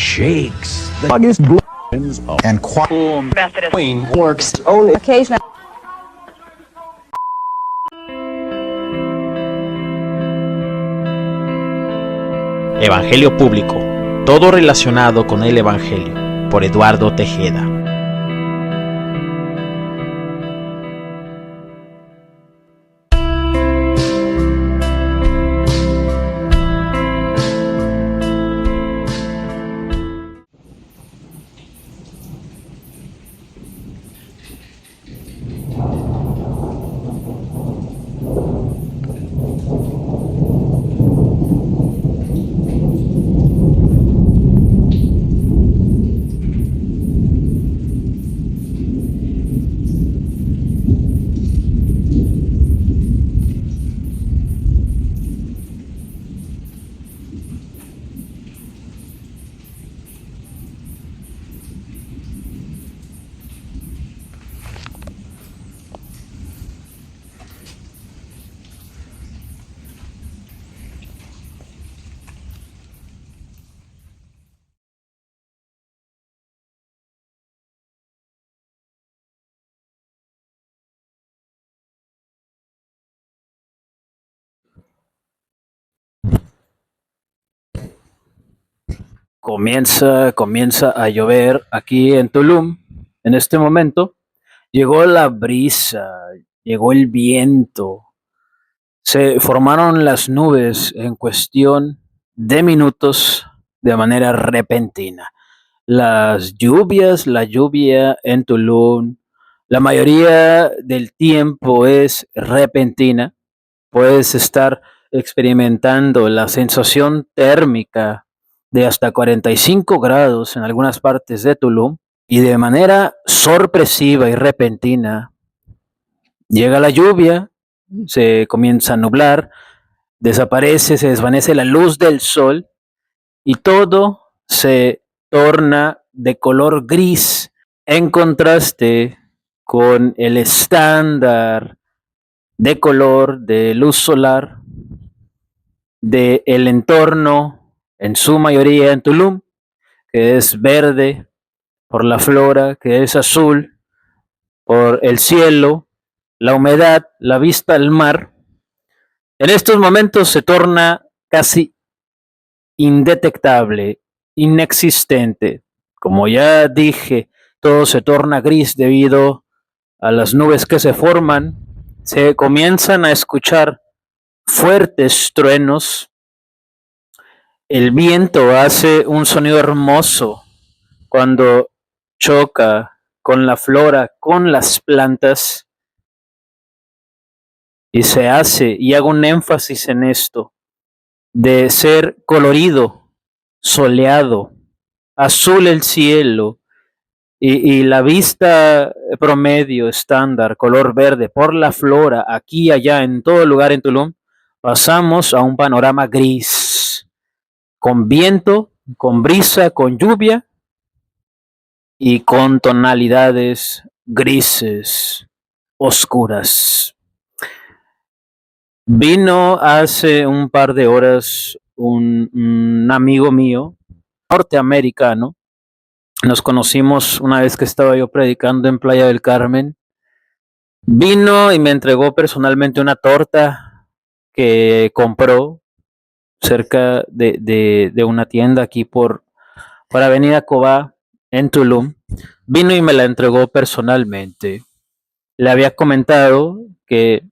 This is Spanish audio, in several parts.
shakes. The August and Queen works only occasionally. Evangelio Público, todo relacionado con el Evangelio, por Eduardo Tejeda. Comienza a llover aquí en Tulum. En este momento llegó la brisa, llegó el viento, se formaron las nubes en cuestión de minutos de manera repentina. La lluvia en Tulum, la mayoría del tiempo es repentina. Puedes estar experimentando la sensación térmica de hasta 45 grados en algunas partes de Tulum y de manera sorpresiva y repentina llega la lluvia, se comienza a nublar, desaparece, se desvanece la luz del sol y todo se torna de color gris en contraste con el estándar de color de luz solar del entorno, en su mayoría en Tulum, que es verde por la flora, que es azul por el cielo, la humedad, la vista al mar. En estos momentos se torna casi indetectable, inexistente. Como ya dije, todo se torna gris debido a las nubes que se forman. Se comienzan a escuchar fuertes truenos. El viento hace un sonido hermoso cuando choca con la flora, con las plantas. Y hago un énfasis en esto, de ser colorido, soleado, azul el cielo y la vista promedio, estándar, color verde por la flora, aquí y allá, en todo lugar en Tulum, pasamos a un panorama gris, con viento, con brisa, con lluvia y con tonalidades grises, oscuras. Vino hace un par de horas un amigo mío, norteamericano. Nos conocimos una vez que estaba yo predicando en Playa del Carmen. Vino y me entregó personalmente una torta que compró cerca de una tienda aquí por Avenida Cobá, en Tulum. Vino y me la entregó personalmente. Le había comentado que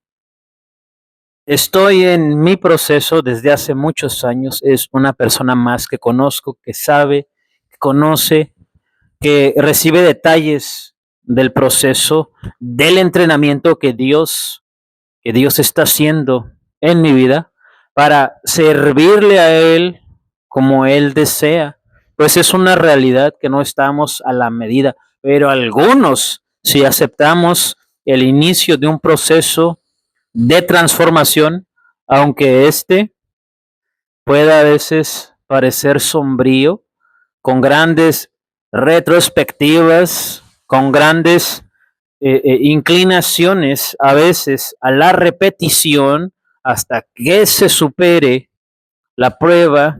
estoy en mi proceso desde hace muchos años. Es una persona más que conozco, que sabe, que conoce, que recibe detalles del proceso, del entrenamiento que Dios está haciendo en mi vida para servirle a Él como Él desea. Pues es una realidad que no estamos a la medida, pero algunos, si aceptamos el inicio de un proceso de transformación, aunque este pueda a veces parecer sombrío, con grandes retrospectivas, con grandes inclinaciones a veces a la repetición hasta que se supere la prueba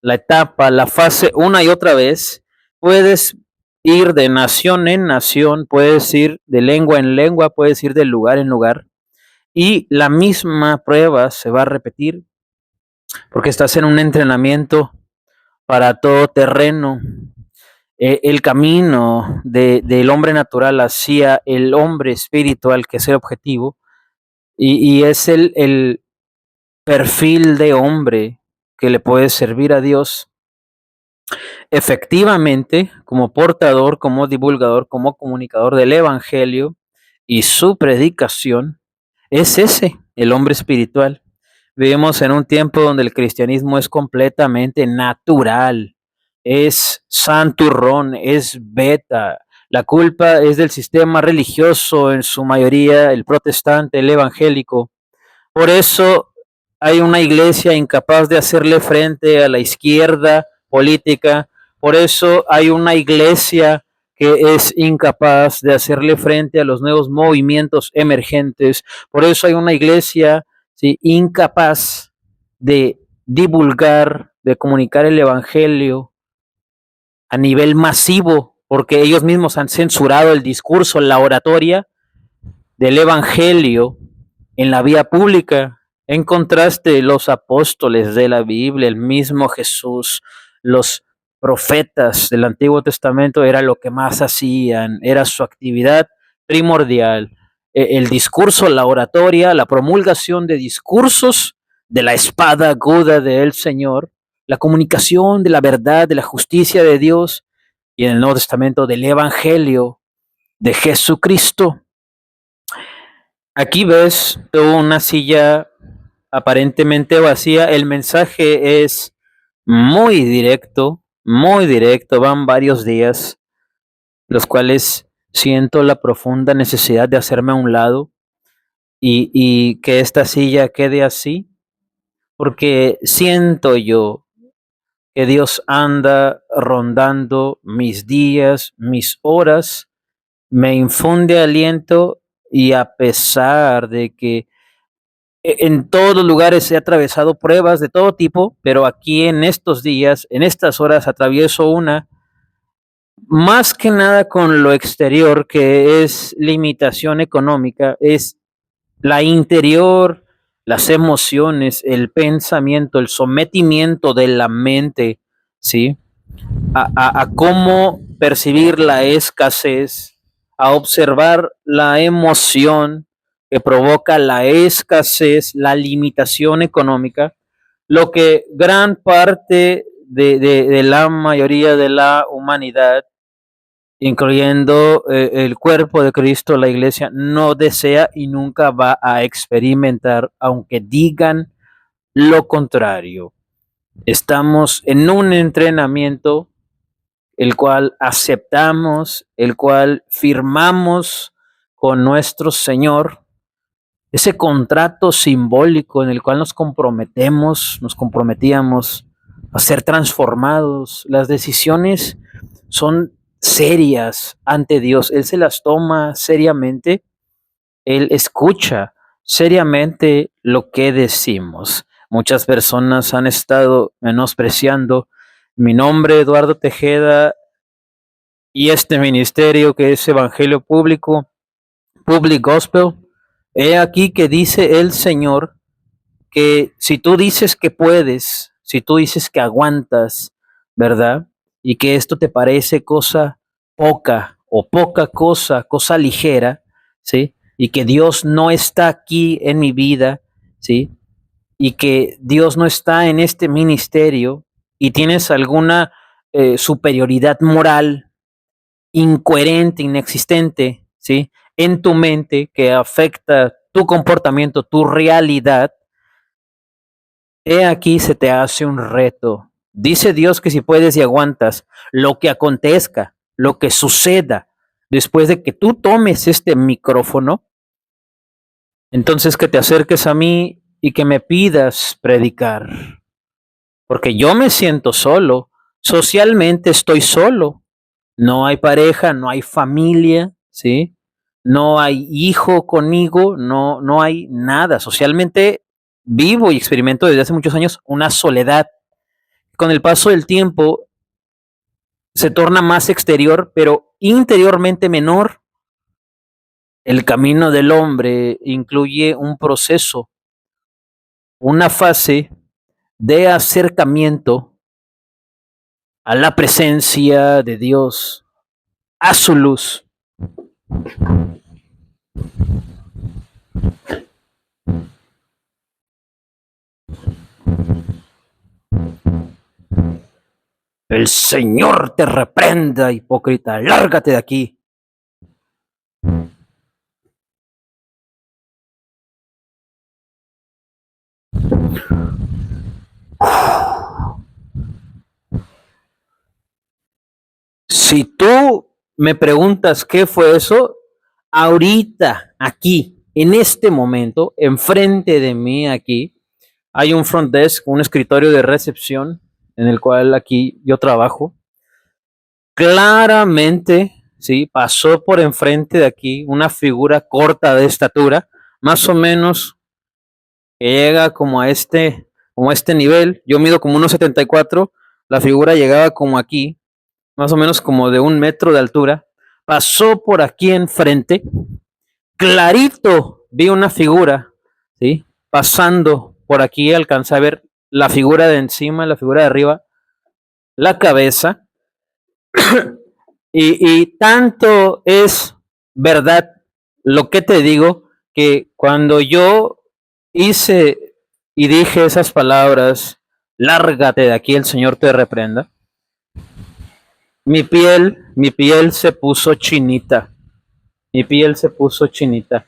la etapa, la fase una y otra vez. Puedes ir de nación en nación, puedes ir de lengua en lengua, puedes ir de lugar en lugar. Y la misma prueba se va a repetir porque estás en un entrenamiento para todo terreno. El camino del hombre natural hacia el hombre espiritual, que es el objetivo, y es el perfil de hombre que le puede servir a Dios efectivamente como portador, como divulgador, como comunicador del Evangelio, y su predicación es ese, el hombre espiritual. Vivimos en un tiempo donde el cristianismo es completamente natural, es santurrón, es beta. La culpa es del sistema religioso, en su mayoría el protestante, el evangélico. Por eso hay una iglesia incapaz de hacerle frente a la izquierda política. Por eso hay una iglesia que es incapaz de hacerle frente a los nuevos movimientos emergentes. Por eso hay una iglesia, ¿sí?, incapaz de divulgar, de comunicar el evangelio a nivel masivo, porque ellos mismos han censurado el discurso, la oratoria del evangelio en la vía pública. En contraste, los apóstoles de la Biblia, el mismo Jesús, los profetas del Antiguo Testamento, era lo que más hacían, era su actividad primordial. El discurso, la oratoria, la promulgación de discursos de la espada aguda del Señor, la comunicación de la verdad, de la justicia de Dios, y en el Nuevo Testamento del Evangelio de Jesucristo. Aquí ves una silla aparentemente vacía. El mensaje es muy directo, muy directo. Van varios días, los cuales siento la profunda necesidad de hacerme a un lado y que esta silla quede así, porque siento yo que Dios anda rondando mis días, mis horas, me infunde aliento, y a pesar de que en todos los lugares he atravesado pruebas de todo tipo, pero aquí en estos días, en estas horas, atravieso una, más que nada con lo exterior, que es limitación económica, es la interior, las emociones, el pensamiento, el sometimiento de la mente, ¿sí? A cómo percibir la escasez, a observar la emoción que provoca la escasez, la limitación económica, lo que gran parte de la mayoría de la humanidad, incluyendo el cuerpo de Cristo, la iglesia, no desea y nunca va a experimentar, aunque digan lo contrario. Estamos en un entrenamiento el cual aceptamos, el cual firmamos con nuestro Señor, ese contrato simbólico en el cual nos comprometíamos a ser transformados. Las decisiones son serias ante Dios. Él se las toma seriamente, Él escucha seriamente lo que decimos. Muchas personas han estado menospreciando mi nombre, Eduardo Tejeda, y este ministerio que es Evangelio Público, Public Gospel. He aquí que dice el Señor que si tú dices que puedes, si tú dices que aguantas, ¿verdad? Y que esto te parece cosa poca o poca cosa, cosa ligera, ¿sí? Y que Dios no está aquí en mi vida, ¿sí? Y que Dios no está en este ministerio y tienes alguna superioridad moral incoherente, inexistente, ¿sí?, en tu mente, que afecta tu comportamiento, tu realidad, he aquí se te hace un reto. Dice Dios que si puedes y aguantas lo que acontezca, lo que suceda después de que tú tomes este micrófono, entonces que te acerques a mí y que me pidas predicar. Porque yo me siento solo, socialmente estoy solo. No hay pareja, no hay familia, ¿sí? No hay hijo conmigo, no hay nada. Socialmente vivo y experimento desde hace muchos años una soledad con el paso del tiempo se torna más exterior, pero interiormente menor. El camino del hombre incluye un proceso, una fase de acercamiento a la presencia de Dios, a su luz. El Señor te reprenda, hipócrita, lárgate de aquí. Si tú me preguntas qué fue eso, ahorita, aquí, en este momento, enfrente de mí, aquí, hay un front desk, un escritorio de recepción en el cual aquí yo trabajo. Claramente, sí, pasó por enfrente de aquí una figura corta de estatura, más o menos que llega como a este nivel. Yo mido como 1,74, la figura llegaba como aquí, más o menos como de 1 metro de altura. Pasó por aquí enfrente, clarito vi una figura, ¿sí? Pasando por aquí, alcancé a ver la figura de encima, la figura de arriba, la cabeza. Y tanto es verdad lo que te digo, que cuando yo hice y dije esas palabras, lárgate de aquí, el Señor te reprenda, mi piel se puso chinita. Mi piel se puso chinita.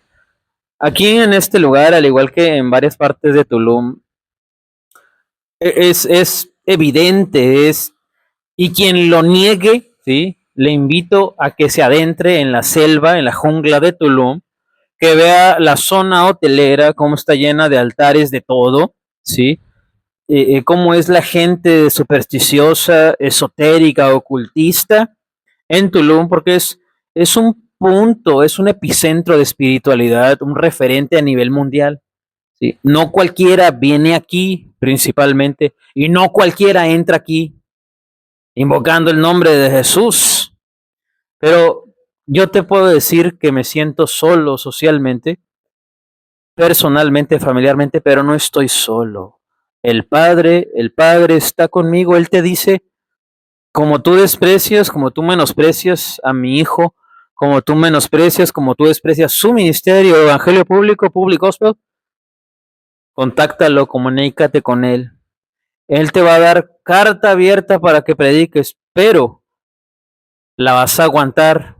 Aquí en este lugar, al igual que en varias partes de Tulum, es evidente, y quien lo niegue, ¿sí? Le invito a que se adentre en la selva, en la jungla de Tulum, que vea la zona hotelera, cómo está llena de altares de todo, ¿sí? Cómo es la gente supersticiosa, esotérica, ocultista en Tulum, porque es un punto, es un epicentro de espiritualidad, un referente a nivel mundial. ¿Sí? No cualquiera viene aquí principalmente, y no cualquiera entra aquí invocando el nombre de Jesús. Pero yo te puedo decir que me siento solo socialmente, personalmente, familiarmente, pero no estoy solo. El Padre está conmigo. Él te dice, como tú menosprecias a mi hijo, como tú desprecias su ministerio, Evangelio Público, Public Gospel, contáctalo, comunícate con él. Él te va a dar carta abierta para que prediques, pero la vas a aguantar,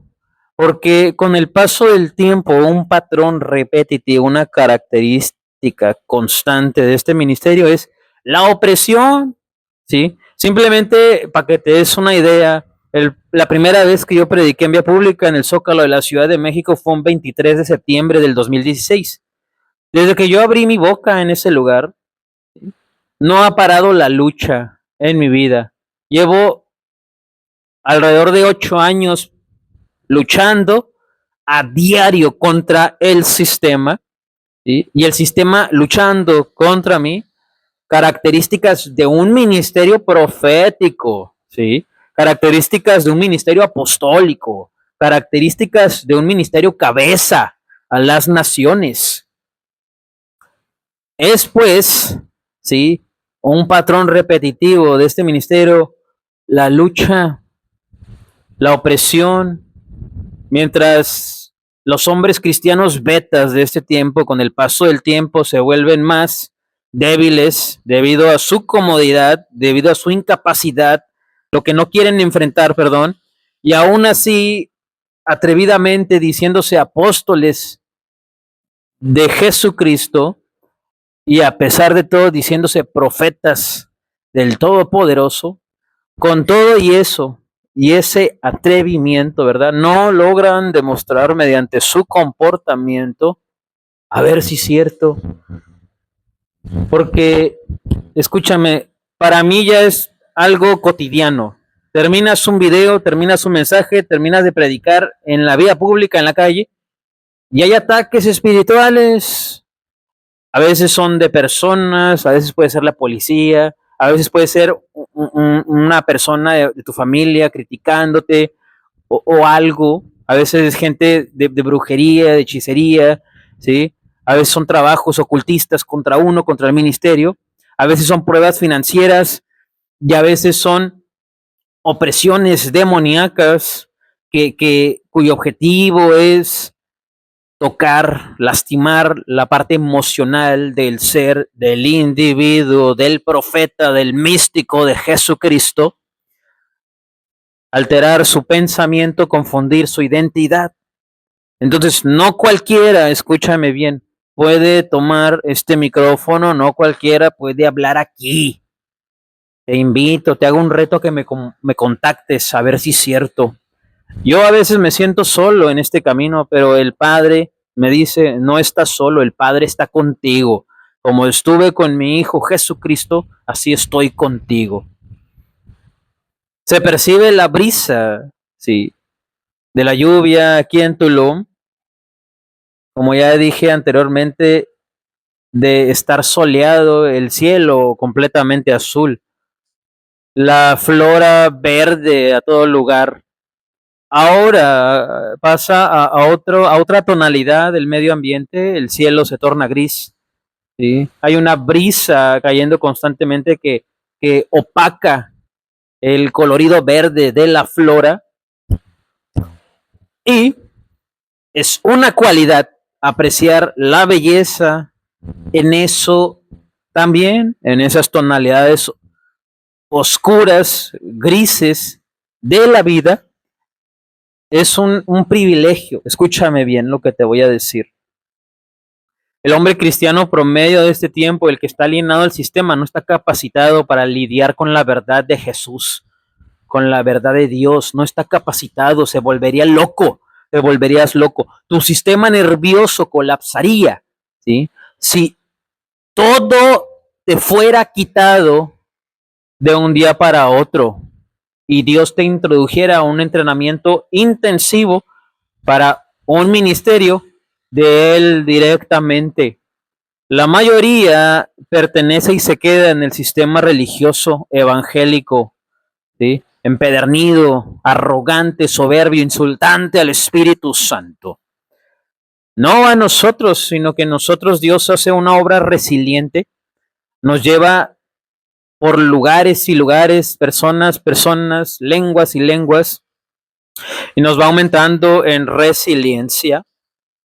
porque con el paso del tiempo, un patrón repetitivo, una característica constante de este ministerio es la opresión, ¿sí? Simplemente para que te des una idea, la primera vez que yo prediqué en vía pública en el Zócalo de la Ciudad de México fue un 23 de septiembre del 2016. Desde que yo abrí mi boca en ese lugar, no ha parado la lucha en mi vida. Llevo alrededor de 8 años luchando a diario contra el sistema, ¿sí? Y el sistema luchando contra mí. Características de un ministerio profético, ¿sí? Características de un ministerio apostólico, características de un ministerio cabeza a las naciones. Es pues, ¿sí? Un patrón repetitivo de este ministerio, la lucha, la opresión, mientras los hombres cristianos betas de este tiempo, con el paso del tiempo, se vuelven más débiles debido a su comodidad, debido a su incapacidad, lo que no quieren enfrentar, perdón, y aún así, atrevidamente diciéndose apóstoles de Jesucristo, y a pesar de todo diciéndose profetas del Todopoderoso, con todo y eso, y ese atrevimiento, ¿verdad? No logran demostrar mediante su comportamiento, a ver si es cierto, porque, escúchame, para mí ya es algo cotidiano. Terminas un video, terminas un mensaje, terminas de predicar en la vía pública, en la calle, y hay ataques espirituales. A veces son de personas, a veces puede ser la policía, a veces puede ser una persona de tu familia criticándote o algo, a veces es gente de brujería, de hechicería, ¿sí? A veces son trabajos ocultistas contra uno, contra el ministerio, a veces son pruebas financieras y a veces son opresiones demoníacas cuyo objetivo es tocar, lastimar la parte emocional del ser, del individuo, del profeta, del místico de Jesucristo, alterar su pensamiento, confundir su identidad. Entonces, no cualquiera, escúchame bien, puede tomar este micrófono, no cualquiera puede hablar aquí. Te invito, te hago un reto que me contactes a ver si es cierto. Yo a veces me siento solo en este camino, pero el Padre me dice, no estás solo, el Padre está contigo. Como estuve con mi Hijo Jesucristo, así estoy contigo. Se percibe la brisa, sí, de la lluvia aquí en Tulum. Como ya dije anteriormente, de estar soleado, el cielo completamente azul, la flora verde a todo lugar. Ahora pasa a otra tonalidad del medio ambiente, el cielo se torna gris, ¿sí? Hay una brisa cayendo constantemente que opaca el colorido verde de la flora y es una cualidad apreciar la belleza en eso también, en esas tonalidades oscuras, grises de la vida. Es un privilegio. Escúchame bien lo que te voy a decir. El hombre cristiano promedio de este tiempo, el que está alienado al sistema, no está capacitado para lidiar con la verdad de Jesús, con la verdad de Dios. No está capacitado, se volvería loco, te volverías loco. Tu sistema nervioso colapsaría, ¿sí? Si todo te fuera quitado de un día para otro y Dios te introdujera a un entrenamiento intensivo para un ministerio de Él directamente. La mayoría pertenece y se queda en el sistema religioso evangélico, ¿sí? Empedernido, arrogante, soberbio, insultante al Espíritu Santo. No a nosotros, sino que nosotros Dios hace una obra resiliente, nos lleva por lugares y lugares, personas, lenguas y lenguas, y nos va aumentando en resiliencia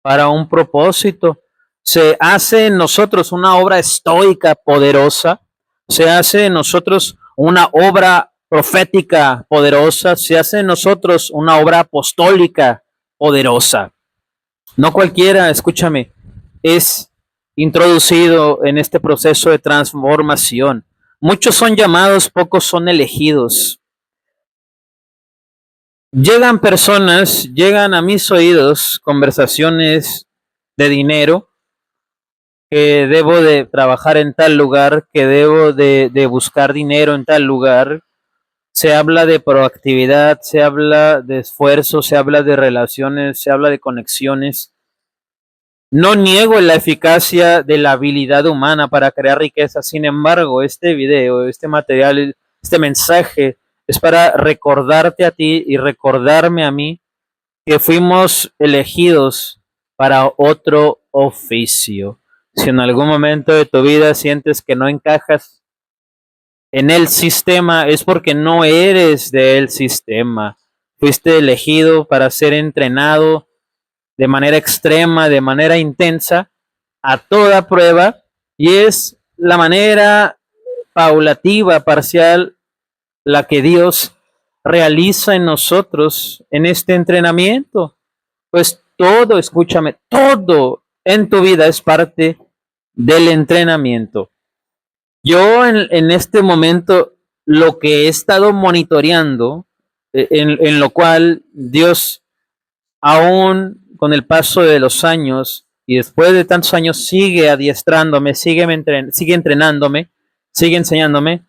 para un propósito. Se hace en nosotros una obra estoica poderosa, se hace en nosotros una obra profética poderosa, se hace en nosotros una obra apostólica poderosa. No cualquiera, escúchame, es introducido en este proceso de transformación. Muchos son llamados, pocos son elegidos. Llegan personas, llegan a mis oídos conversaciones de dinero, que debo de trabajar en tal lugar, que debo de buscar dinero en tal lugar. Se habla de proactividad, se habla de esfuerzo, se habla de relaciones, se habla de conexiones. No niego la eficacia de la habilidad humana para crear riqueza. Sin embargo, este video, este material, este mensaje es para recordarte a ti y recordarme a mí que fuimos elegidos para otro oficio. Si en algún momento de tu vida sientes que no encajas en el sistema, es porque no eres del sistema. Fuiste elegido para ser entrenado de manera extrema, de manera intensa, a toda prueba, y es la manera paulativa, parcial, la que Dios realiza en nosotros en este entrenamiento. Pues todo, escúchame, todo en tu vida es parte del entrenamiento. Yo en este momento lo que he estado monitoreando, en lo cual Dios aún con el paso de los años y después de tantos años sigue adiestrándome, sigue entrenándome, sigue enseñándome.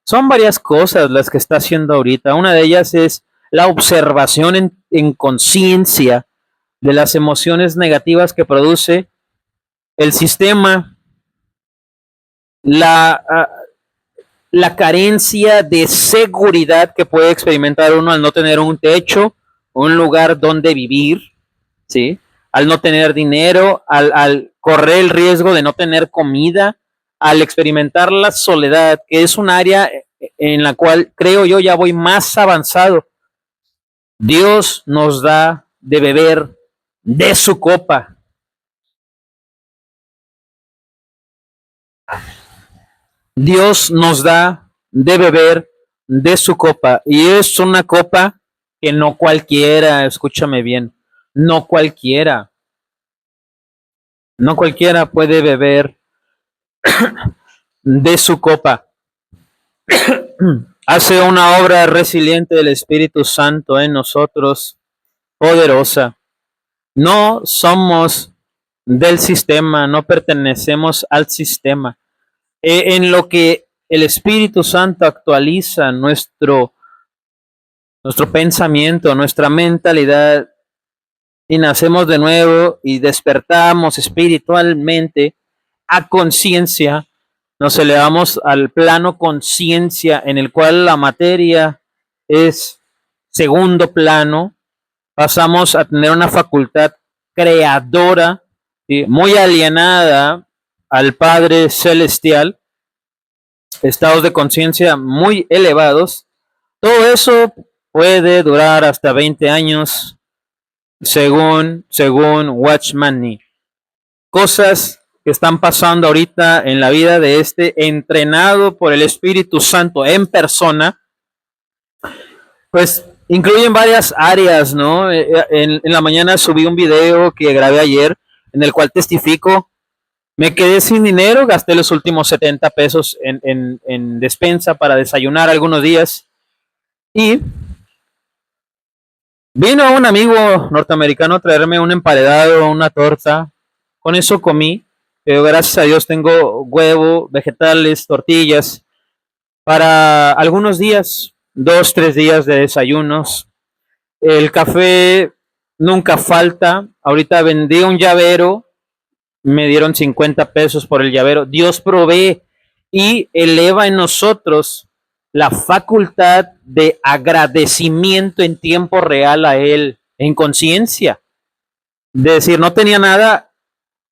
Son varias cosas las que está haciendo ahorita. Una de ellas es la observación en conciencia de las emociones negativas que produce el sistema, la la carencia de seguridad que puede experimentar uno al no tener un techo, un lugar donde vivir, ¿sí? Al no tener dinero, al correr el riesgo de no tener comida, al experimentar la soledad, que es un área en la cual creo yo ya voy más avanzado. Dios nos da de beber de su copa. Dios nos da de beber de su copa. Y es una copa que no cualquiera, escúchame bien, no cualquiera puede beber de su copa. Hace una obra resiliente del Espíritu Santo en nosotros, poderosa. No somos del sistema, no pertenecemos al sistema. En lo que el Espíritu Santo actualiza nuestro pensamiento, nuestra mentalidad, y nacemos de nuevo y despertamos espiritualmente a conciencia, nos elevamos al plano conciencia en el cual la materia es segundo plano, pasamos a tener una facultad creadora, ¿sí? Muy alienada al Padre Celestial, estados de conciencia muy elevados. Todo eso puede durar hasta 20 años, según Watchman Nee. Cosas que están pasando ahorita en la vida de este entrenado por el Espíritu Santo en persona, pues incluyen varias áreas, ¿no? En la mañana subí un video que grabé ayer en el cual testifico, me quedé sin dinero, gasté los últimos 70 pesos en despensa para desayunar algunos días y vino un amigo norteamericano a traerme un emparedado, una torta, con eso comí, pero gracias a Dios tengo huevo, vegetales, tortillas, para algunos días, 2, 3 días de desayunos. El café nunca falta. Ahorita vendí un llavero, me dieron 50 pesos por el llavero. Dios provee y eleva en nosotros la facultad de agradecimiento en tiempo real a Él, en conciencia. De decir, no tenía nada,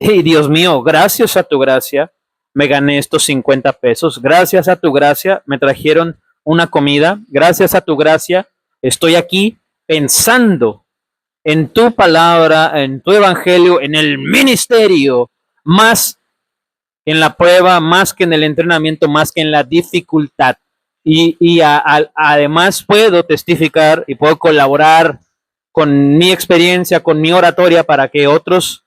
y Dios mío, gracias a tu gracia me gané estos 50 pesos. Gracias a tu gracia me trajeron una comida. Gracias a tu gracia estoy aquí pensando en tu palabra, en tu evangelio, en el ministerio, más en la prueba, más que en el entrenamiento, más que en la dificultad. Además puedo testificar y puedo colaborar con mi experiencia, con mi oratoria, para que otros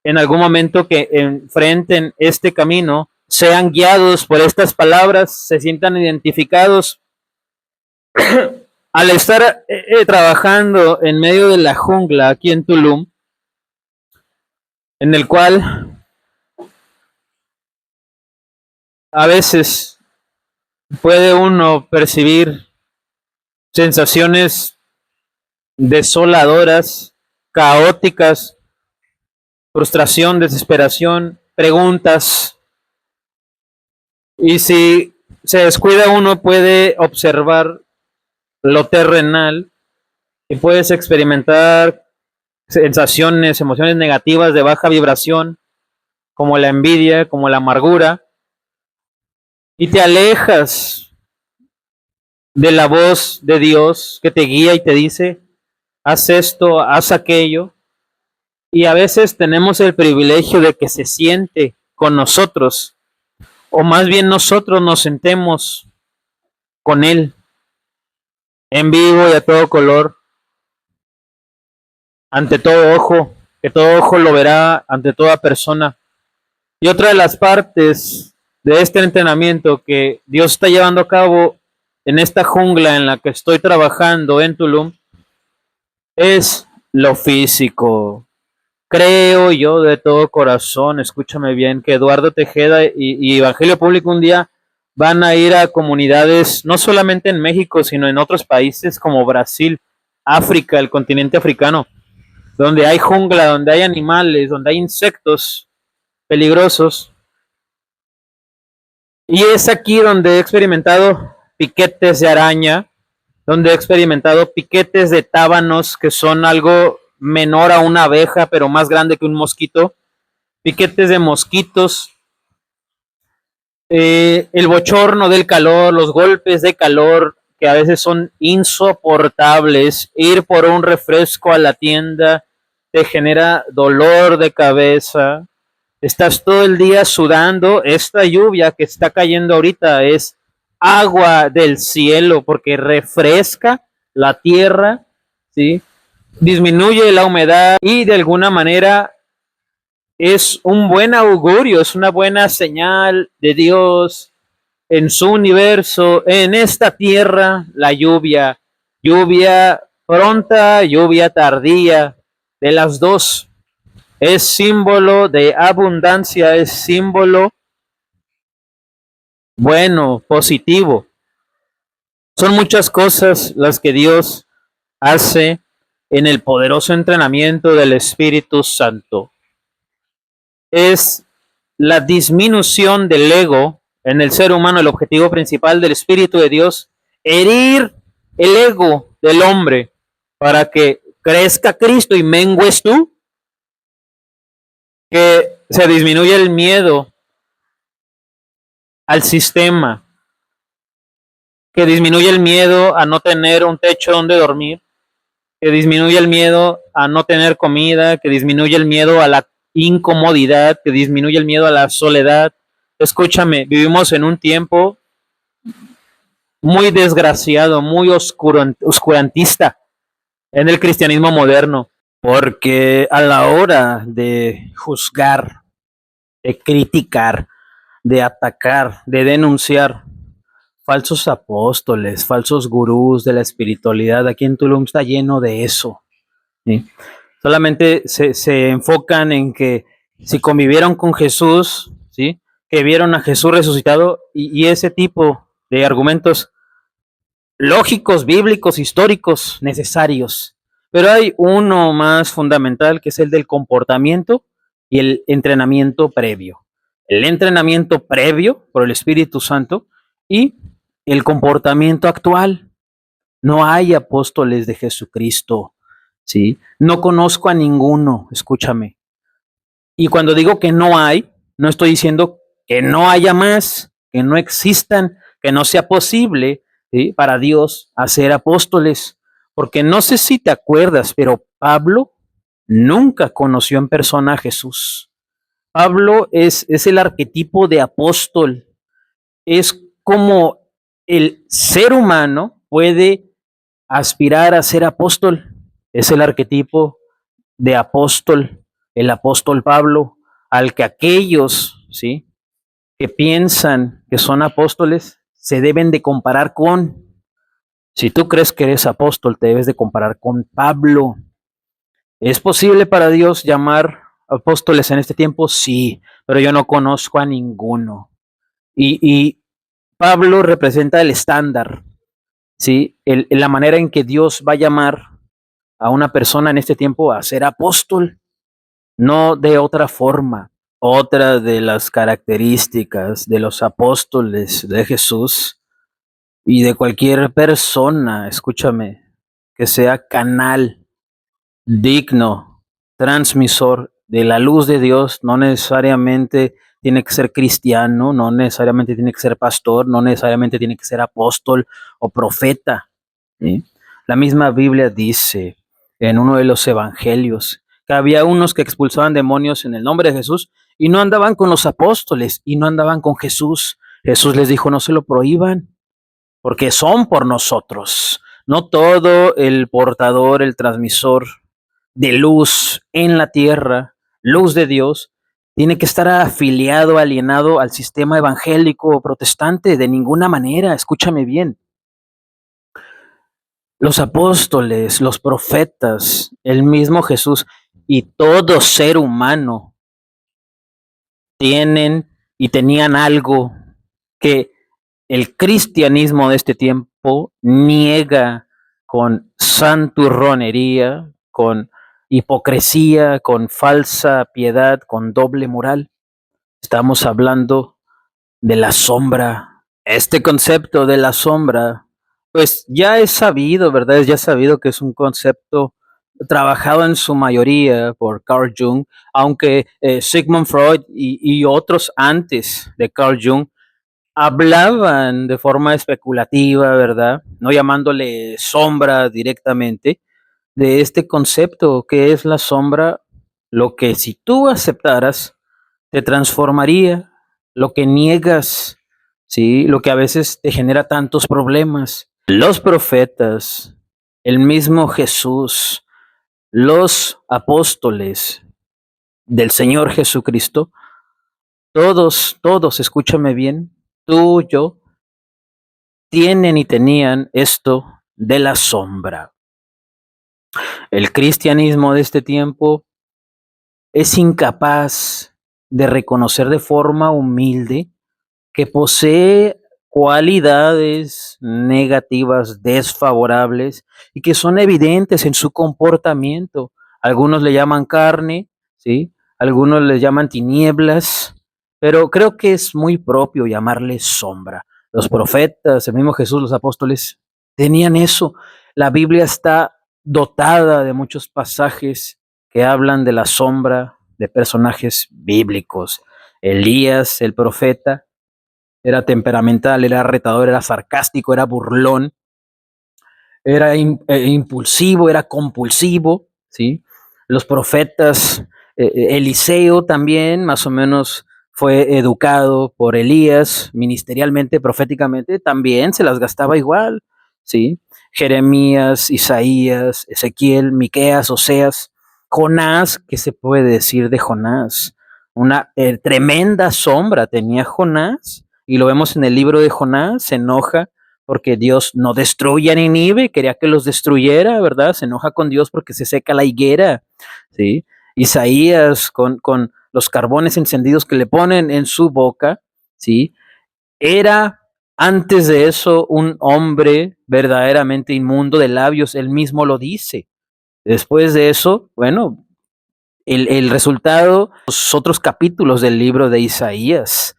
en algún momento que enfrenten este camino sean guiados por estas palabras, se sientan identificados. Al estar trabajando en medio de la jungla aquí en Tulum, en el cual a veces puede uno percibir sensaciones desoladoras, caóticas, frustración, desesperación, preguntas. Y si se descuida uno puede observar lo terrenal y puedes experimentar sensaciones, emociones negativas de baja vibración, como la envidia, como la amargura, y te alejas de la voz de Dios que te guía y te dice, haz esto, haz aquello. Y a veces tenemos el privilegio de que se siente con nosotros, o más bien nosotros nos sentemos con Él, en vivo y a todo color, ante todo ojo, que todo ojo lo verá, ante toda persona. Y otra de las partes de este entrenamiento que Dios está llevando a cabo en esta jungla en la que estoy trabajando en Tulum es lo físico. Creo yo de todo corazón, escúchame bien, que Eduardo Tejeda y Evangelio Público un día van a ir a comunidades, no solamente en México, sino en otros países como Brasil, África, el continente africano, donde hay jungla, donde hay animales, donde hay insectos peligrosos. Y es aquí donde he experimentado piquetes de araña, donde he experimentado piquetes de tábanos que son algo menor a una abeja, pero más grande que un mosquito, piquetes de mosquitos, el bochorno del calor, los golpes de calor que a veces son insoportables, ir por un refresco a la tienda te genera dolor de cabeza, estás todo el día sudando, esta lluvia que está cayendo ahorita es agua del cielo porque refresca la tierra, ¿sí? Disminuye la humedad y de alguna manera es un buen augurio, es una buena señal de Dios en su universo, en esta tierra, la lluvia, lluvia pronta, lluvia tardía, de las dos. Es símbolo de abundancia, es símbolo bueno, positivo. Son muchas cosas las que Dios hace en el poderoso entrenamiento del Espíritu Santo. Es la disminución del ego en el ser humano, el objetivo principal del Espíritu de Dios, herir el ego del hombre para que crezca Cristo y mengues tú, que se disminuya el miedo al sistema, que disminuya el miedo a no tener un techo donde dormir, que disminuya el miedo a no tener comida, que disminuya el miedo a la incomodidad, que disminuya el miedo a la soledad. Escúchame, vivimos en un tiempo muy desgraciado, muy oscurantista en el cristianismo moderno, porque a la hora de juzgar, de criticar, de atacar, de denunciar falsos apóstoles, falsos gurús de la espiritualidad, aquí en Tulum está lleno de eso, ¿sí? Solamente se enfocan en que si convivieron con Jesús, ¿sí? Que vieron a Jesús resucitado y ese tipo de argumentos lógicos, bíblicos, históricos, necesarios. Pero hay uno más fundamental que es el del comportamiento y el entrenamiento previo. El entrenamiento previo por el Espíritu Santo y el comportamiento actual. No hay apóstoles de Jesucristo, ¿sí? No conozco a ninguno, escúchame. Y cuando digo que no hay, no estoy diciendo que no haya más, que no existan, que no sea posible, ¿sí? Para Dios hacer apóstoles. Porque no sé si te acuerdas, pero Pablo nunca conoció en persona a Jesús. Pablo es el arquetipo de apóstol. Es como el ser humano puede aspirar a ser apóstol. Es el arquetipo de apóstol, el apóstol Pablo, al que aquellos, ¿sí?, que piensan que son apóstoles se deben de comparar con. Si tú crees que eres apóstol, te debes de comparar con Pablo. ¿Es posible para Dios llamar apóstoles en este tiempo? Sí, pero yo no conozco a ninguno. Y Pablo representa el estándar, ¿sí? La manera en que Dios va a llamar a una persona en este tiempo a ser apóstol, no de otra forma. Otra de las características de los apóstoles de Jesús y de cualquier persona, escúchame, que sea canal digno, transmisor de la luz de Dios, no necesariamente tiene que ser cristiano, no necesariamente tiene que ser pastor, no necesariamente tiene que ser apóstol o profeta, ¿sí? La misma Biblia dice en uno de los evangelios que había unos que expulsaban demonios en el nombre de Jesús y no andaban con los apóstoles y no andaban con Jesús. Jesús les dijo, no se lo prohíban, porque son por nosotros. No todo el portador, el transmisor de luz en la tierra, luz de Dios, tiene que estar afiliado, alienado al sistema evangélico protestante, de ninguna manera, escúchame bien. Los apóstoles, los profetas, el mismo Jesús y todo ser humano tienen y tenían algo que el cristianismo de este tiempo niega con santurronería, con hipocresía, con falsa piedad, con doble moral. Estamos hablando de la sombra. Este concepto de la sombra, pues ya es sabido, ¿verdad? Ya es sabido que es un concepto trabajado en su mayoría por Carl Jung, aunque Sigmund Freud y otros antes de Carl Jung hablaban de forma especulativa, ¿verdad? No llamándole sombra directamente, de este concepto que es la sombra, lo que si tú aceptaras te transformaría, lo que niegas, ¿sí? Lo que a veces te genera tantos problemas. Los profetas, el mismo Jesús, los apóstoles del Señor Jesucristo, todos, escúchame bien, tú, yo, tienen y tenían esto de la sombra. El cristianismo de este tiempo es incapaz de reconocer de forma humilde que posee cualidades negativas, desfavorables y que son evidentes en su comportamiento. Algunos le llaman carne, ¿sí? Algunos le llaman tinieblas, pero creo que es muy propio llamarle sombra. Los profetas, el mismo Jesús, los apóstoles, tenían eso. La Biblia está dotada de muchos pasajes que hablan de la sombra de personajes bíblicos. Elías, el profeta, era temperamental, era retador, era sarcástico, era burlón, era impulsivo, era compulsivo, ¿sí? Los profetas, Eliseo también, más o menos fue educado por Elías, ministerialmente, proféticamente, también se las gastaba igual, ¿sí? Jeremías, Isaías, Ezequiel, Miqueas, Oseas, Jonás, ¿qué se puede decir de Jonás? Una tremenda sombra tenía Jonás, y lo vemos en el libro de Jonás, se enoja porque Dios no destruye a Nínive, quería que los destruyera, ¿verdad? Se enoja con Dios porque se seca la higuera, ¿sí? Isaías con los carbones encendidos que le ponen en su boca, ¿sí? Era antes de eso un hombre verdaderamente inmundo de labios, él mismo lo dice. Después de eso, bueno, el resultado, los otros capítulos del libro de Isaías,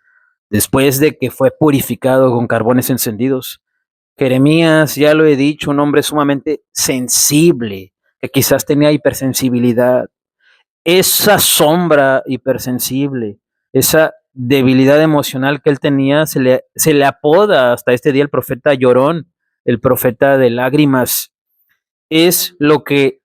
después de que fue purificado con carbones encendidos. Jeremías, ya lo he dicho, un hombre sumamente sensible, que quizás tenía hipersensibilidad. Esa sombra hipersensible, esa debilidad emocional que él tenía, se le apoda hasta este día el profeta llorón, el profeta de lágrimas. Es lo que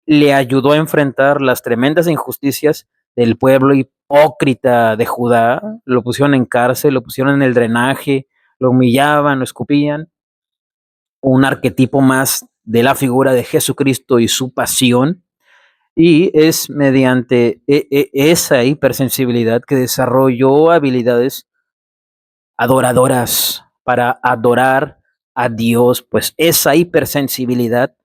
le ayudó a enfrentar las tremendas injusticias del pueblo hipócrita de Judá. Lo pusieron en cárcel, lo pusieron en el drenaje, lo humillaban, lo escupían. Un arquetipo más de la figura de Jesucristo y su pasión, y es mediante esa hipersensibilidad que desarrolló habilidades adoradoras para adorar a Dios, pues esa hipersensibilidad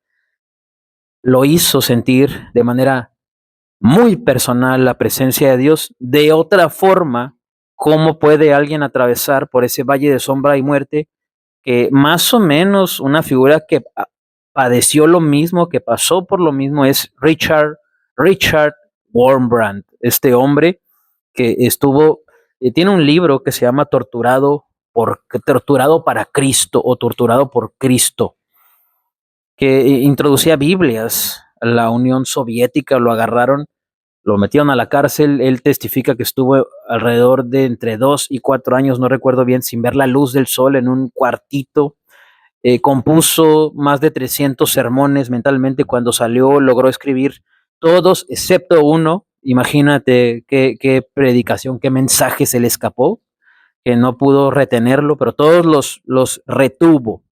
lo hizo sentir de manera muy personal la presencia de Dios. De otra forma, ¿cómo puede alguien atravesar por ese valle de sombra y muerte? Que más o menos una figura que padeció lo mismo, que pasó por lo mismo, es Richard Wurmbrand, este hombre que estuvo, tiene un libro que se llama Torturado para Cristo o Torturado por Cristo, que introducía Biblias a la Unión Soviética, lo agarraron, lo metieron a la cárcel, él testifica que estuvo alrededor de entre 2 y 4 años, no recuerdo bien, sin ver la luz del sol en un cuartito. Compuso más de 300 sermones mentalmente. Cuando salió logró escribir todos excepto uno. Imagínate qué predicación, qué mensaje se le escapó, que no pudo retenerlo, pero todos los retuvo.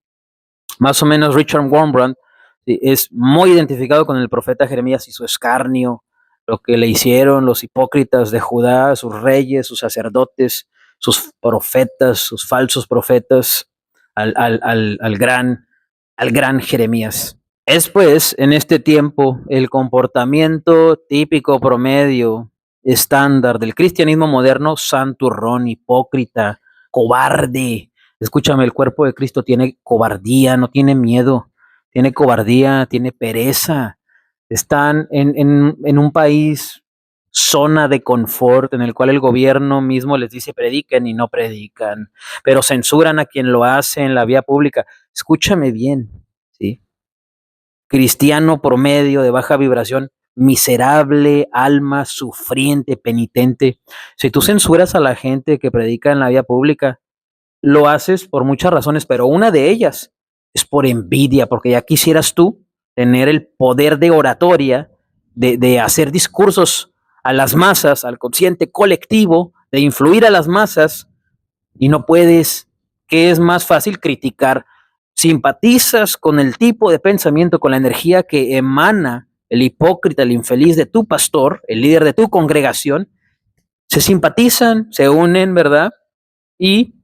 Más o menos Richard Wurmbrand es muy identificado con el profeta Jeremías y su escarnio, lo que le hicieron los hipócritas de Judá, sus reyes, sus sacerdotes, sus profetas, sus falsos profetas, al gran Jeremías. Es pues en este tiempo el comportamiento típico, promedio, estándar del cristianismo moderno, santurrón, hipócrita, cobarde. Escúchame, el cuerpo de Cristo tiene cobardía, no tiene miedo, tiene cobardía, tiene pereza. Están en un país zona de confort en el cual el gobierno mismo les dice prediquen y no predican, pero censuran a quien lo hace en la vía pública. Escúchame bien, ¿sí? Cristiano promedio de baja vibración, miserable, alma sufriente, penitente. Si tú censuras a la gente que predica en la vía pública, lo haces por muchas razones, pero una de ellas es por envidia, porque ya quisieras tú tener el poder de oratoria, de hacer discursos a las masas, al consciente colectivo, de influir a las masas, y no puedes. ¿Qué es más fácil? Criticar. Simpatizas con el tipo de pensamiento, con la energía que emana el hipócrita, el infeliz de tu pastor, el líder de tu congregación, se simpatizan, se unen, ¿verdad? Y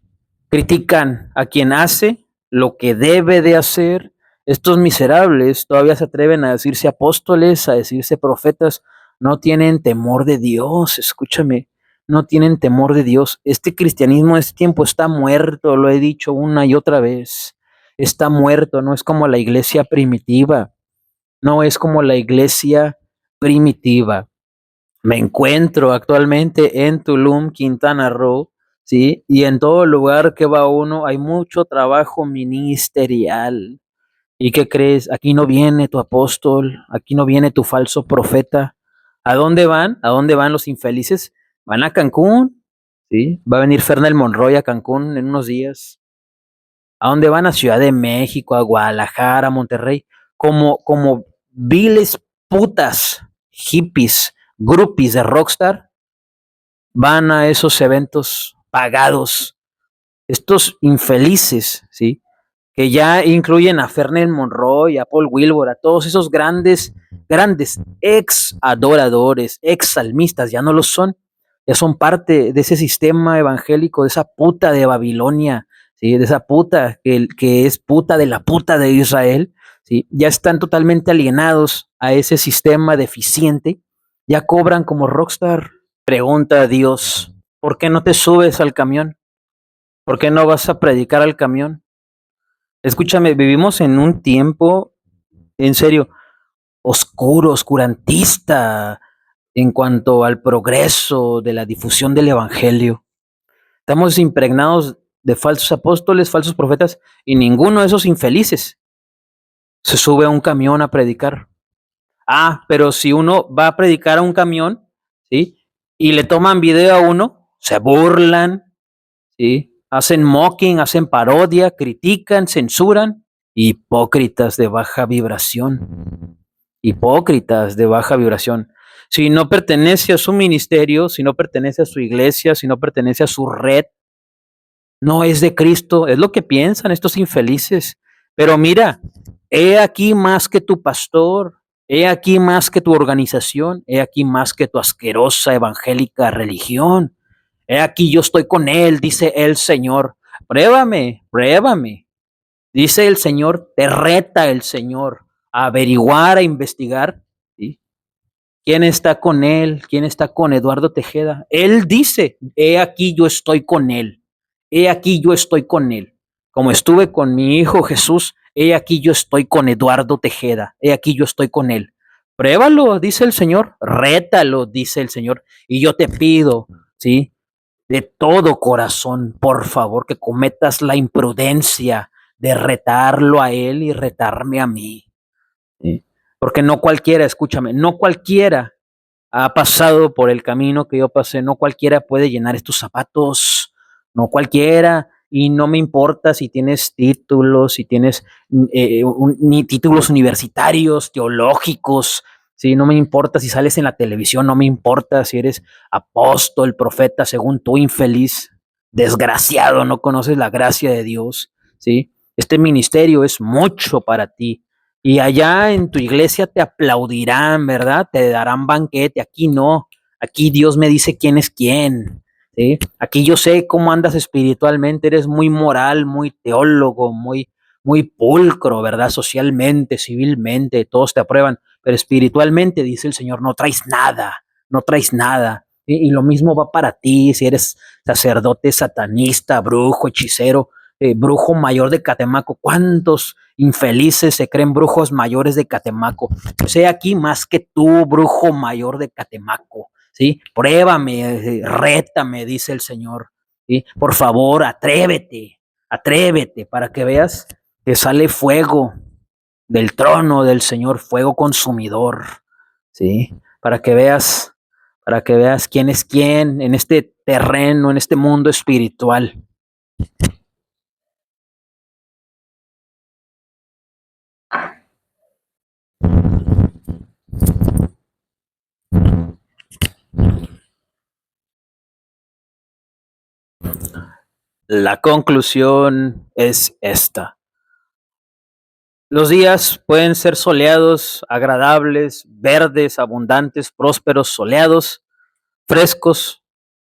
critican a quien hace lo que debe de hacer. Estos miserables todavía se atreven a decirse apóstoles, a decirse profetas, no tienen temor de Dios, escúchame, no tienen temor de Dios. Este cristianismo de este tiempo está muerto, lo he dicho una y otra vez, está muerto, no es como la iglesia primitiva, no es como la iglesia primitiva. Me encuentro actualmente en Tulum, Quintana Roo, ¿sí? Y en todo lugar que va uno hay mucho trabajo ministerial. ¿Y qué crees? Aquí no viene tu apóstol, aquí no viene tu falso profeta. ¿A dónde van? ¿A dónde van los infelices? Van a Cancún, ¿sí? Va a venir Fernel Monroy a Cancún en unos días. ¿A dónde van? A Ciudad de México, a Guadalajara, a Monterrey, como viles putas, hippies, groupies de rockstar, van a esos eventos pagados. Estos infelices, ¿sí? Que ya incluyen a Fernel Monroy, a Paul Wilbur, a todos esos grandes ex adoradores, ex salmistas, ya no lo son, ya son parte de ese sistema evangélico, de esa puta de Babilonia, ¿sí? De esa puta que es puta de Israel, ¿sí? Ya están totalmente alienados a ese sistema deficiente, ya cobran como rockstar. Pregunta a Dios, ¿por qué no te subes al camión? ¿Por qué no vas a predicar al camión? Escúchame, vivimos en un tiempo, en serio, oscuro, oscurantista en cuanto al progreso de la difusión del evangelio. Estamos impregnados de falsos apóstoles, falsos profetas, y ninguno de esos infelices se sube a un camión a predicar. Ah, pero si uno va a predicar a un camión, ¿sí? Y le toman video a uno, se burlan, ¿sí? Hacen mocking, hacen parodia, critican, censuran. Hipócritas de baja vibración. Hipócritas de baja vibración. Si no pertenece a su ministerio, si no pertenece a su iglesia, si no pertenece a su red, no es de Cristo. Es lo que piensan estos infelices. Pero mira, he aquí más que tu pastor, he aquí más que tu organización, he aquí más que tu asquerosa evangélica religión. He aquí yo estoy con él, dice el Señor. Pruébame, pruébame. Dice el Señor, te reta el Señor a averiguar, a investigar, ¿sí? ¿Quién está con él? ¿Quién está con Eduardo Tejeda? Él dice, he aquí yo estoy con él. He aquí yo estoy con él. Como estuve con mi hijo Jesús, he aquí yo estoy con Eduardo Tejeda. He aquí yo estoy con él. Pruébalo, dice el Señor. Rétalo, dice el Señor. Y yo te pido, ¿sí? De todo corazón, por favor, que cometas la imprudencia de retarlo a él y retarme a mí. ¿Sí? Porque no cualquiera, escúchame, no cualquiera ha pasado por el camino que yo pasé, no cualquiera puede llenar estos zapatos, no cualquiera, y no me importa si tienes títulos, si tienes ni títulos universitarios, teológicos, ¿sí? No me importa si sales en la televisión, no me importa si eres apóstol, profeta, según tú, infeliz, desgraciado, no conoces la gracia de Dios, ¿sí? Este ministerio es mucho para ti. Y allá en tu iglesia te aplaudirán, ¿verdad? Te darán banquete. Aquí no. Aquí Dios me dice quién es quién. ¿Sí? Aquí yo sé cómo andas espiritualmente. Eres muy moral, muy teólogo, muy pulcro, ¿verdad? Socialmente, civilmente, todos te aprueban. Pero espiritualmente, dice el Señor, no traes nada. No traes nada. ¿Sí? Y lo mismo va para ti si eres sacerdote, satanista, brujo, hechicero, brujo mayor de Catemaco. ¿Cuántos infelices se creen brujos mayores de Catemaco? Pues he aquí más que tú, brujo mayor de Catemaco. ¿sí? Pruébame, rétame, dice el Señor, ¿sí? Por favor, atrévete para que veas que sale fuego del trono del Señor, fuego consumidor, ¿sí? Para que veas quién es quién en este terreno, en este mundo espiritual. La conclusión es esta. Los días pueden ser soleados, agradables, verdes, abundantes, prósperos, soleados, frescos,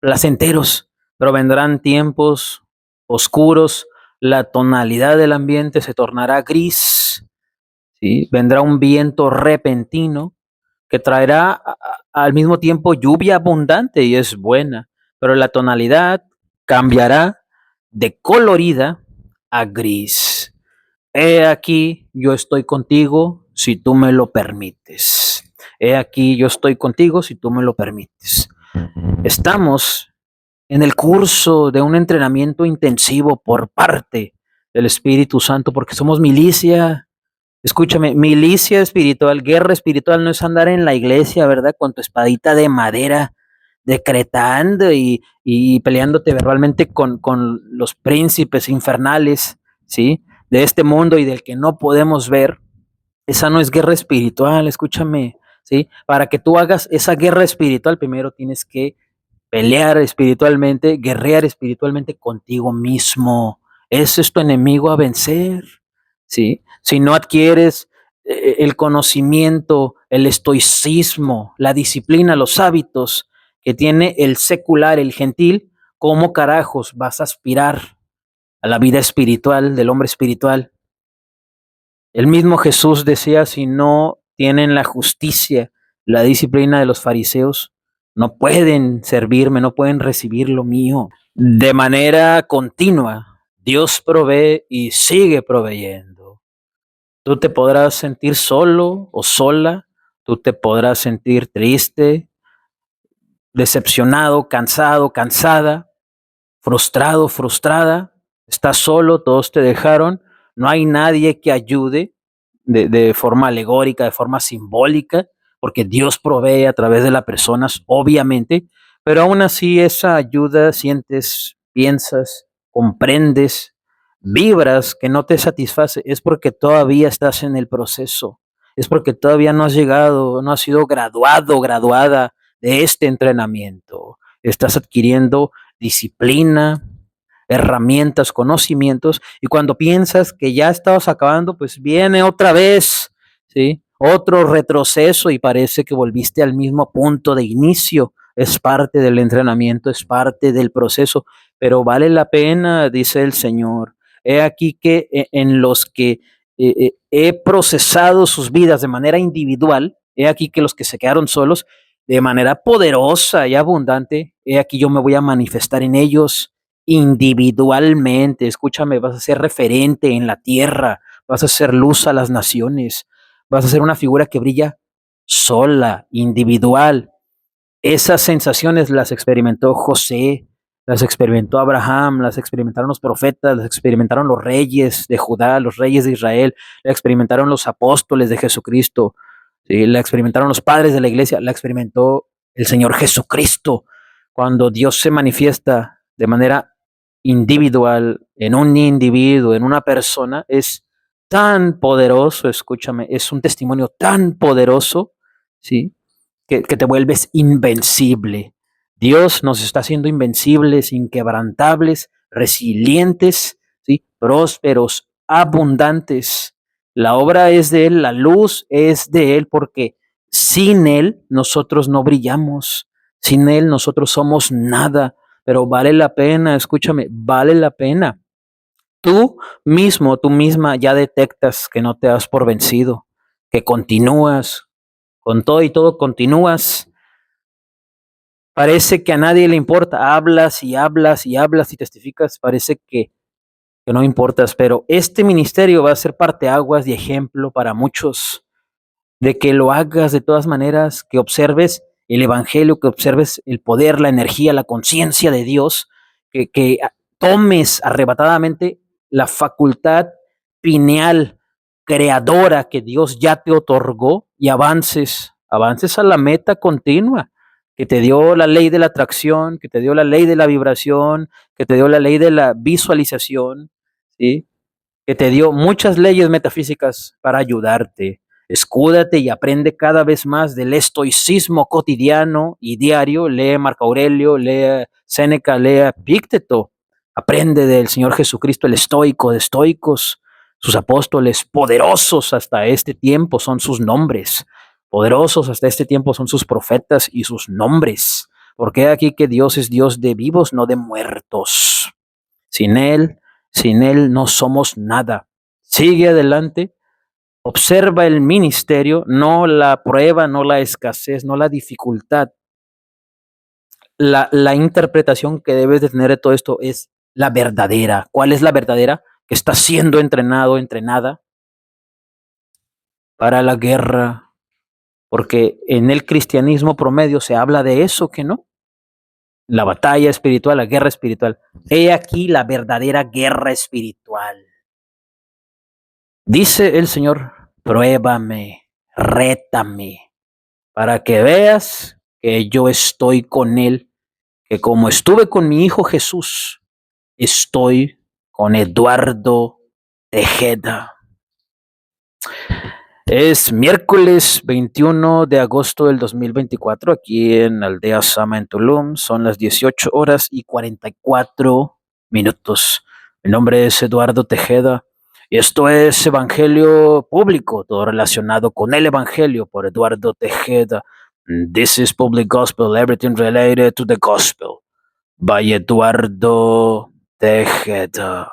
placenteros, pero vendrán tiempos oscuros, la tonalidad del ambiente se tornará gris, ¿sí? Vendrá un viento repentino que traerá al mismo tiempo lluvia abundante y es buena, pero la tonalidad cambiará de colorida a gris. He aquí, yo estoy contigo si tú me lo permites. He aquí, yo estoy contigo si tú me lo permites. Estamos en el curso de un entrenamiento intensivo por parte del Espíritu Santo porque somos milicia. Escúchame, milicia espiritual, guerra espiritual no es andar en la iglesia, ¿verdad? Con tu espadita de madera, decretando y peleándote verbalmente con los príncipes infernales, ¿sí? De este mundo y del que no podemos ver. Esa no es guerra espiritual, escúchame, ¿sí? Para que tú hagas esa guerra espiritual, primero tienes que pelear espiritualmente, guerrear espiritualmente contigo mismo. Ese es tu enemigo a vencer, ¿sí? Si no adquieres el conocimiento, el estoicismo, la disciplina, los hábitos que tiene el secular, el gentil, ¿cómo carajos vas a aspirar a la vida espiritual del hombre espiritual? El mismo Jesús decía, si no tienen la justicia, la disciplina de los fariseos, no pueden servirme, no pueden recibir lo mío. De manera continua, Dios provee y sigue proveyendo. Tú te podrás sentir solo o sola, tú te podrás sentir triste, decepcionado, cansado, cansada, frustrado, frustrada, estás solo, todos te dejaron, no hay nadie que ayude de forma alegórica, de forma simbólica, porque Dios provee a través de las personas, obviamente, pero aún así esa ayuda sientes, piensas, comprendes, vibras que no te satisface, es porque todavía estás en el proceso, es porque todavía no has llegado, no has sido graduado, graduada de este entrenamiento, estás adquiriendo disciplina, herramientas, conocimientos, y cuando piensas que ya estabas acabando, pues viene otra vez, ¿sí? Otro retroceso y parece que volviste al mismo punto de inicio. Es parte del entrenamiento, es parte del proceso, pero vale la pena, dice el Señor. He aquí que en los que he procesado sus vidas de manera individual, he aquí que los que se quedaron solos, de manera poderosa y abundante, he aquí yo me voy a manifestar en ellos individualmente. Escúchame, vas a ser referente en la tierra, vas a ser luz a las naciones, vas a ser una figura que brilla sola, individual. Esas sensaciones las experimentó José, las experimentó Abraham, las experimentaron los profetas, las experimentaron los reyes de Judá, los reyes de Israel, la experimentaron los apóstoles de Jesucristo, ¿sí? La experimentaron los padres de la iglesia, la experimentó el Señor Jesucristo. Cuando Dios se manifiesta de manera individual, en un individuo, en una persona, es tan poderoso, escúchame, es un testimonio tan poderoso, ¿sí? Que te vuelves invencible. Dios nos está haciendo invencibles, inquebrantables, resilientes, ¿sí? Prósperos, abundantes. La obra es de Él, la luz es de Él, porque sin Él nosotros no brillamos, sin Él nosotros somos nada, pero vale la pena, escúchame, vale la pena. Tú mismo, tú misma ya detectas que no te das por vencido, que continúas, con todo y todo continúas. Parece que a nadie le importa, hablas y hablas y hablas y testificas, parece que no importas, pero este ministerio va a ser parteaguas y ejemplo para muchos, de que lo hagas de todas maneras, que observes el Evangelio, que observes el poder, la energía, la conciencia de Dios, que tomes arrebatadamente la facultad pineal creadora que Dios ya te otorgó y avances a la meta continua que te dio la ley de la atracción, que te dio la ley de la vibración, que te dio la ley de la visualización, ¿sí? Que te dio muchas leyes metafísicas para ayudarte. Escúdate y aprende cada vez más del estoicismo cotidiano y diario. Lee Marco Aurelio, lee Séneca, lee Pícteto. Aprende del Señor Jesucristo, el estoico de estoicos. Sus apóstoles poderosos hasta este tiempo son sus nombres. Poderosos hasta este tiempo son sus profetas y sus nombres. Porque aquí que Dios es Dios de vivos, no de muertos. Sin Él no somos nada. Sigue adelante, observa el ministerio, no la prueba, no la escasez, no la dificultad. La interpretación que debes de tener de todo esto es la verdadera. ¿Cuál es la verdadera? Que está siendo entrenado, entrenada para la guerra. Porque en el cristianismo promedio se habla de eso, que no. La batalla espiritual, la guerra espiritual. He aquí la verdadera guerra espiritual. Dice el Señor, pruébame, rétame, para que veas que yo estoy con Él, que como estuve con mi Hijo Jesús, estoy con Eduardo Tejeda. Es miércoles 21 de agosto del 2024, aquí en Aldea Sama en Tulum. Son las 18 horas y 44 minutos. Mi nombre es Eduardo Tejeda y esto es Evangelio Público, todo relacionado con el Evangelio por Eduardo Tejeda. This is Public Gospel, everything related to the Gospel, by Eduardo Tejeda.